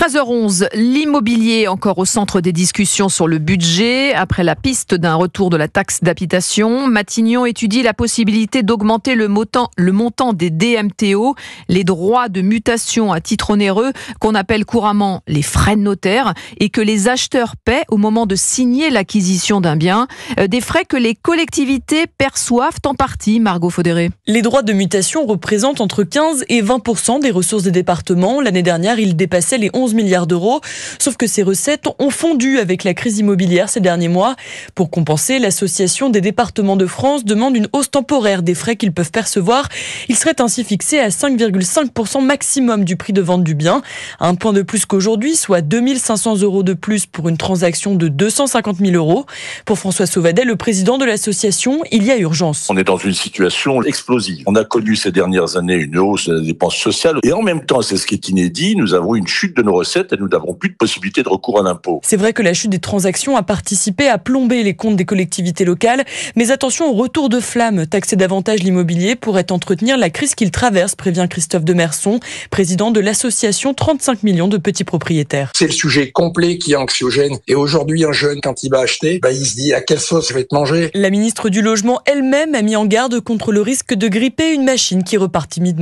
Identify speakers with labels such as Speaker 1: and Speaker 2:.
Speaker 1: 13h11, l'immobilier encore au centre des discussions sur le budget. Après la piste d'un retour de la taxe d'habitation, Matignon étudie la possibilité d'augmenter le montant des DMTO, les droits de mutation à titre onéreux, qu'on appelle couramment les frais de notaire, et que les acheteurs paient au moment de signer l'acquisition d'un bien. Des frais que les collectivités perçoivent en partie, Margot Faudéré.
Speaker 2: Les droits de mutation représentent entre 15 et 20% des ressources des départements. L'année dernière, ils dépassaient les 11 milliards d'euros. Sauf que ces recettes ont fondu avec la crise immobilière ces derniers mois. Pour compenser, l'Association des départements de France demande une hausse temporaire des frais qu'ils peuvent percevoir. Ils seraient ainsi fixés à 5,5% maximum du prix de vente du bien. Un point de plus qu'aujourd'hui, soit 2 500 € de plus pour une transaction de 250 000 €. Pour François Sauvadet, le président de l'association, il y a urgence.
Speaker 3: On est dans une situation explosive. On a connu ces dernières années une hausse de la dépense sociale et en même temps, c'est ce qui est inédit, nous avons une chute de nos recettes et nous n'avons plus de possibilité de recours à l'impôt.
Speaker 2: C'est vrai que la chute des transactions a participé à plomber les comptes des collectivités locales, mais attention au retour de flamme. Taxer davantage l'immobilier pourrait entretenir la crise qu'il traverse, prévient Christophe Demerson, président de l'association 35 millions de petits propriétaires.
Speaker 4: C'est le sujet complet qui est anxiogène. Et aujourd'hui, un jeune, quand il va acheter, il se dit à quelle sauce je vais te manger.
Speaker 2: La ministre du Logement elle-même a mis en garde contre le risque de gripper une machine qui repart timidement.